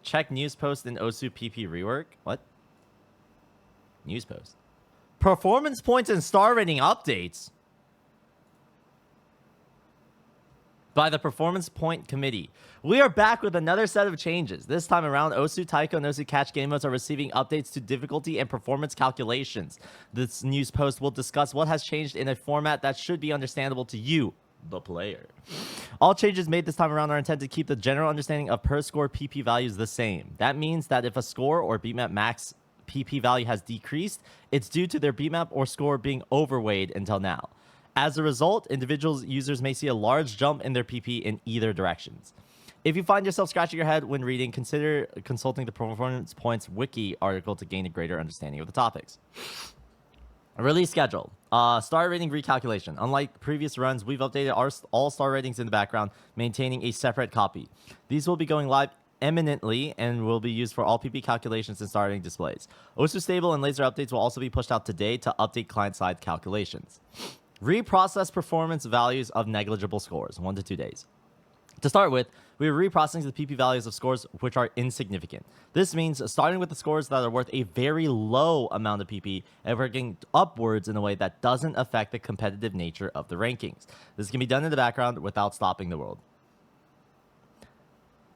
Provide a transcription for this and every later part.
Check news post in Osu PP rework. What? News post. Performance points and star rating updates by the Performance Point Committee. We are back with another set of changes. This time around, Osu, Taiko, and Osu Catch game modes are receiving updates to difficulty and performance calculations. This news post will discuss what has changed in a format that should be understandable to you, the player. All changes made this time around are intended to keep the general understanding of per score PP values the same. That means that if a score or beatmap max PP value has decreased, it's due to their beatmap or score being overweighed until now. As a result, individual users may see a large jump in their PP in either directions. If you find yourself scratching your head when reading, consider consulting the Performance Points Wiki article to gain a greater understanding of the topics. Release schedule. Star rating recalculation. Unlike previous runs, we've updated all star ratings in the background, maintaining a separate copy. These will be going live imminently and will be used for all PP calculations and star rating displays. Osu Stable and Laser updates will also be pushed out today to update client-side calculations. Reprocess performance values of negligible scores, 1 to 2 days. To start with, we are reprocessing the PP values of scores which are insignificant. This means starting with the scores that are worth a very low amount of PP and working upwards in a way that doesn't affect the competitive nature of the rankings. This can be done in the background without stopping the world.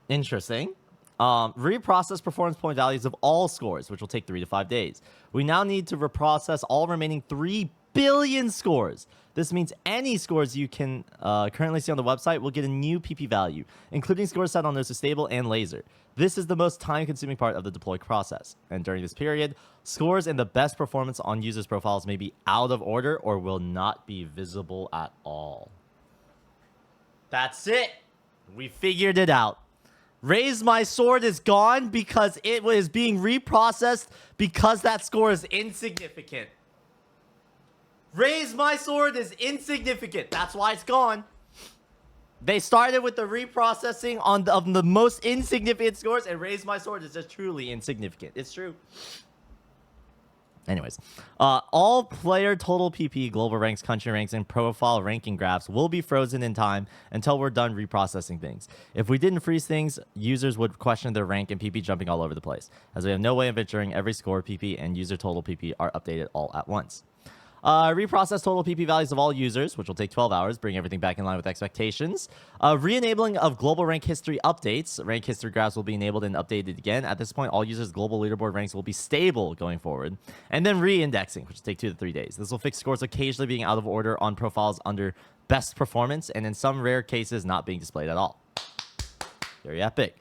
Interesting. Reprocess performance point values of all scores, which will take 3 to 5 days. We now need to reprocess all remaining 3 billion scores. This means any scores you can currently see on the website will get a new PP value, including scores set on Osu Stable and Laser. This is the most time-consuming part of the deploy process. And during this period, scores and the best performance on users' profiles may be out of order or will not be visible at all. That's it. We figured it out. Raise My Sword is gone because it was being reprocessed because that score is insignificant. Raise My Sword is insignificant. That's why it's gone. They started with the reprocessing on the most insignificant scores, and Raise My Sword is just truly insignificant. It's true. Anyways, all player total PP, global ranks, country ranks, and profile ranking graphs will be frozen in time until we're done reprocessing things. If we didn't freeze things, users would question their rank and PP jumping all over the place, as we have no way of ensuring every score PP and user total PP are updated all at once. Reprocess total PP values of all users, which will take 12 hours, bring everything back in line with expectations. Re-enabling of global rank history updates. Rank history graphs will be enabled and updated again. At this point, all users' global leaderboard ranks will be stable going forward. And then re-indexing, which will take 2 to 3 days. This will fix scores occasionally being out of order on profiles under best performance, and in some rare cases, not being displayed at all. Very epic.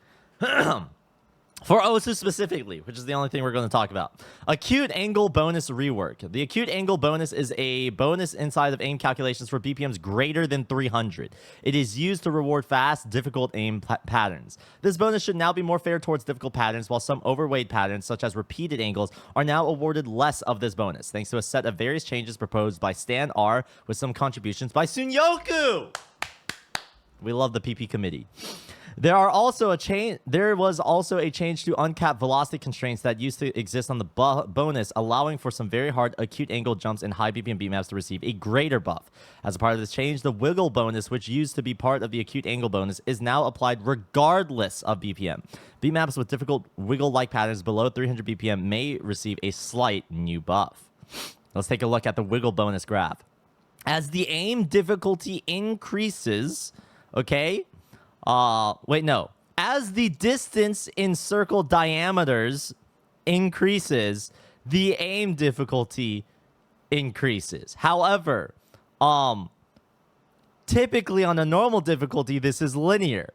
For Osu specifically, which is the only thing we're going to talk about. Acute angle bonus rework. The acute angle bonus is a bonus inside of aim calculations for BPMs greater than 300. It is used to reward fast, difficult aim patterns. This bonus should now be more fair towards difficult patterns, while some overweight patterns, such as repeated angles, are now awarded less of this bonus, thanks to a set of various changes proposed by Stan R with some contributions by Sunyoku. We love the PP committee. There was also a change to uncapped velocity constraints that used to exist on the bonus, allowing for some very hard acute angle jumps and high BPM beatmaps to receive a greater buff. As a part of this change, the wiggle bonus, which used to be part of the acute angle bonus, is now applied regardless of BPM. Beatmaps with difficult wiggle-like patterns below 300 BPM may receive a slight new buff. Let's take a look at the wiggle bonus graph. As the aim difficulty increases, okay? As the distance in circle diameters increases, the aim difficulty increases. However, typically on a normal difficulty, this is linear.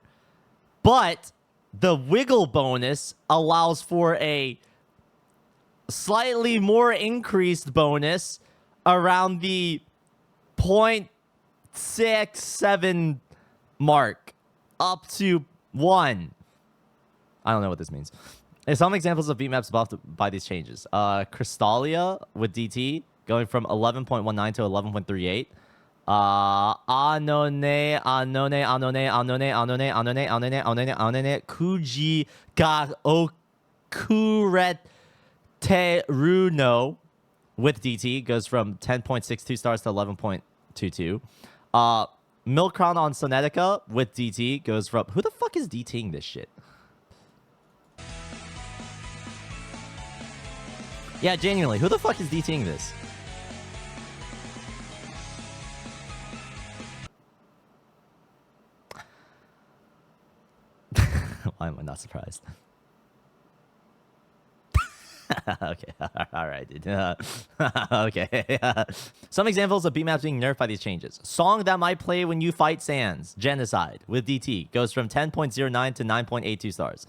But the wiggle bonus allows for a slightly more increased bonus around the 0.67 mark. Up to 1. I don't know what this means. There's some examples of beatmaps buffed by these changes. Crystalia with DT going from 11.19 to 11.38. Kuji ga okureteruno with DT goes from 10.62 stars to 11.22. Milk Crown on Sonetica with DT goes from... Who the fuck is DTing this shit? Yeah, genuinely, who the fuck is DTing this? Why am I not surprised? Okay, all right, dude. Okay. Some examples of beatmaps being nerfed by these changes. Song that might play when you fight Sans, Genocide, with DT, goes from 10.09 to 9.82 stars.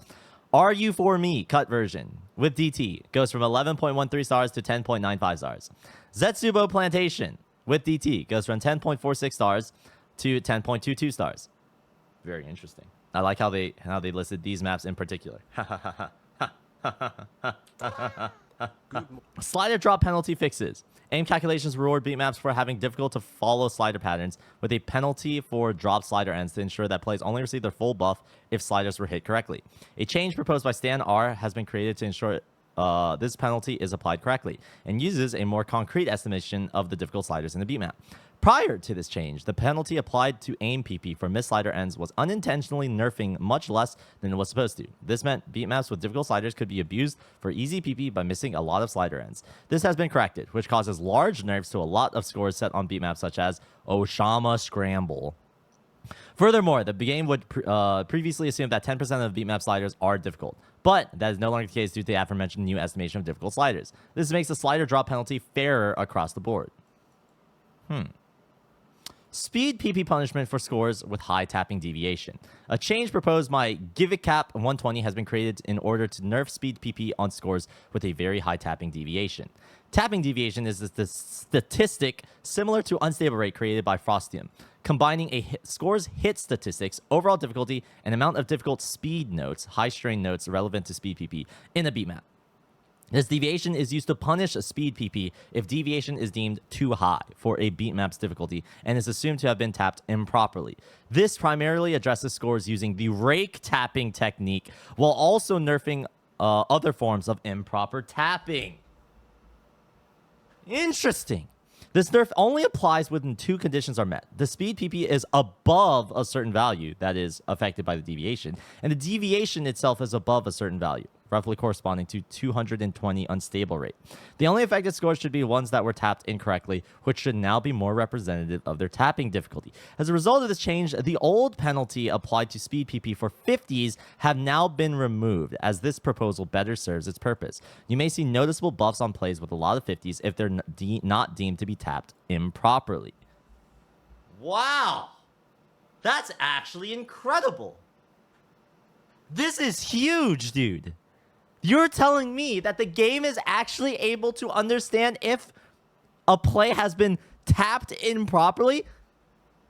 Are You For Me, cut version, with DT, goes from 11.13 stars to 10.95 stars. Zetsubo Plantation, with DT, goes from 10.46 stars to 10.22 stars. Very interesting. I like how they listed these maps in particular. Slider drop penalty fixes. Aim calculations reward beatmaps for having difficult to follow slider patterns with a penalty for drop slider ends to ensure that plays only receive their full buff if sliders were hit correctly. A change proposed by Stan R has been created to ensure this penalty is applied correctly and uses a more concrete estimation of the difficult sliders in the beatmap. Prior to this change, the penalty applied to aim PP for missed slider ends was unintentionally nerfing much less than it was supposed to. This meant beatmaps with difficult sliders could be abused for easy PP by missing a lot of slider ends. This has been corrected, which causes large nerfs to a lot of scores set on beatmaps such as Oshama Scramble. Furthermore, the game would previously assume that 10% of beatmap sliders are difficult, but that is no longer the case due to the aforementioned new estimation of difficult sliders. This makes the slider drop penalty fairer across the board. Speed PP punishment for scores with high tapping deviation. A change proposed by GiveItCap 120 has been created in order to nerf speed PP on scores with a very high tapping deviation. Tapping deviation is the statistic similar to unstable rate created by Frostium, combining a score's hit statistics, overall difficulty, and amount of difficult speed notes, high strain notes relevant to speed PP, in a beatmap. This deviation is used to punish a speed PP if deviation is deemed too high for a beatmap's difficulty and is assumed to have been tapped improperly. This primarily addresses scores using the rake tapping technique while also nerfing other forms of improper tapping. Interesting. This nerf only applies when two conditions are met. The speed PP is above a certain value that is affected by the deviation, and the deviation itself is above a certain value, roughly corresponding to 220 unstable rate. The only affected scores should be ones that were tapped incorrectly, which should now be more representative of their tapping difficulty. As a result of this change, the old penalty applied to speed PP for 50s have now been removed, as this proposal better serves its purpose. You may see noticeable buffs on plays with a lot of 50s if they're not deemed to be tapped improperly. Wow! That's actually incredible! This is huge, dude! You're telling me that the game is actually able to understand if a play has been tapped improperly,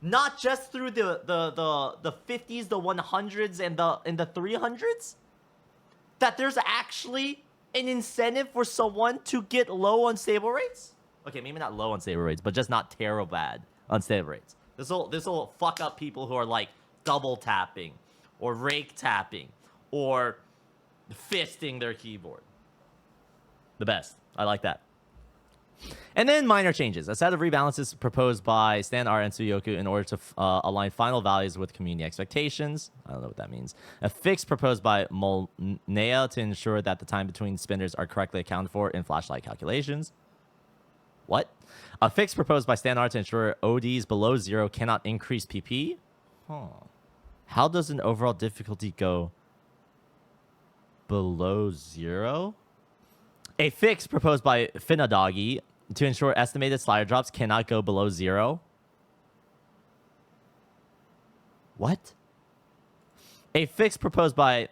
not just through the 50s, the 100s, and the 300s? That there's actually an incentive for someone to get low unstable rates? Okay, maybe not low unstable rates, but just not terrible bad unstable rates. This will fuck up people who are like double tapping or rake tapping or fisting their keyboard. The best. I like that. And then minor changes. A set of rebalances proposed by Stan R and Tsuyoku in order to align final values with community expectations. I don't know what that means. A fix proposed by Molnea to ensure that the time between spinners are correctly accounted for in flashlight calculations. What? A fix proposed by Stan R to ensure ODs below 0 cannot increase PP? Huh. How does an overall difficulty go below 0? A fix proposed by Finadoggy to ensure estimated slider drops cannot go below 0. What? A fix proposed by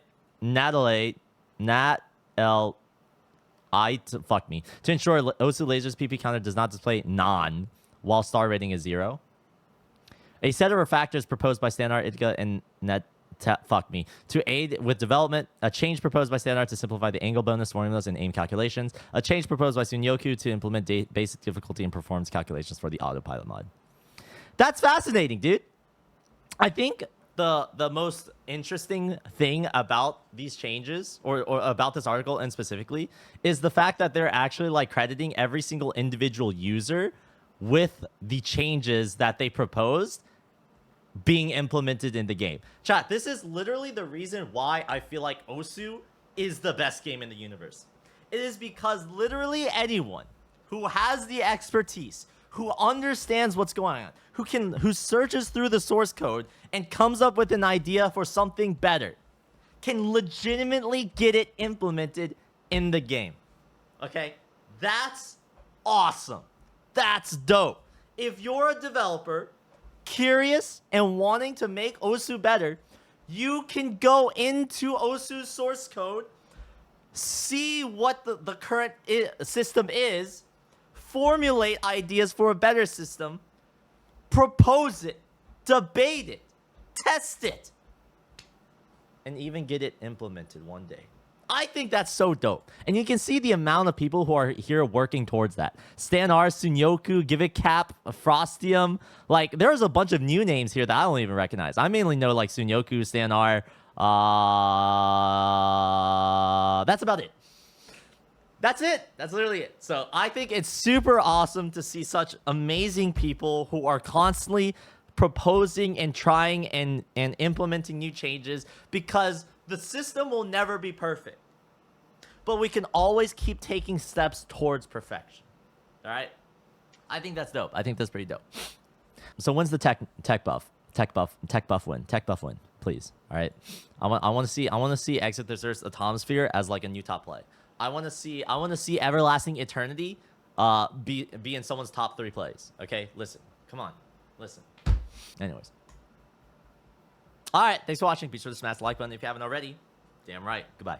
to ensure Osu Laser's PP counter does not display non while star rating is 0. A set of refactors proposed by Standard Itka and to aid with development. A change proposed by Standard to simplify the angle bonus formulas and aim calculations. A change proposed by Sunyoku to implement basic difficulty and performance calculations for the autopilot mod. That's fascinating, dude. I think the most interesting thing about these changes or about this article and specifically is the fact that they're actually like crediting every single individual user with the changes that they proposed being implemented in the game. Chat, this is literally the reason why I feel like Osu is the best game in the universe. It is because literally anyone who has the expertise, who understands what's going on, who searches through the source code and comes up with an idea for something better, can legitimately get it implemented in the game. Okay? That's awesome. That's dope. If you're a developer curious and wanting to make Osu better, you can go into Osu's source code, see what the current system is, formulate ideas for a better system, propose it, debate it, test it, and even get it implemented one day. I think that's so dope. And you can see the amount of people who are here working towards that. Stan R, Sunyoku, Give It Cap, Frostium. Like, there's a bunch of new names here that I don't even recognize. I mainly know, like, Sunyoku, Stan R. That's about it. That's it. That's literally it. So I think it's super awesome to see such amazing people who are constantly proposing and trying and implementing new changes, because the system will never be perfect, but we can always keep taking steps towards perfection. All right? I think that's dope. I think that's pretty dope. So when's the tech buff win, please. All right? I want to see Exit the Earth's Atomosphere as like a new top play. I want to see Everlasting Eternity be in someone's top 3 plays. Okay? Listen. Come on. Listen. Anyways. All right. Thanks for watching. Be sure to smash the like button if you haven't already. Damn right. Goodbye.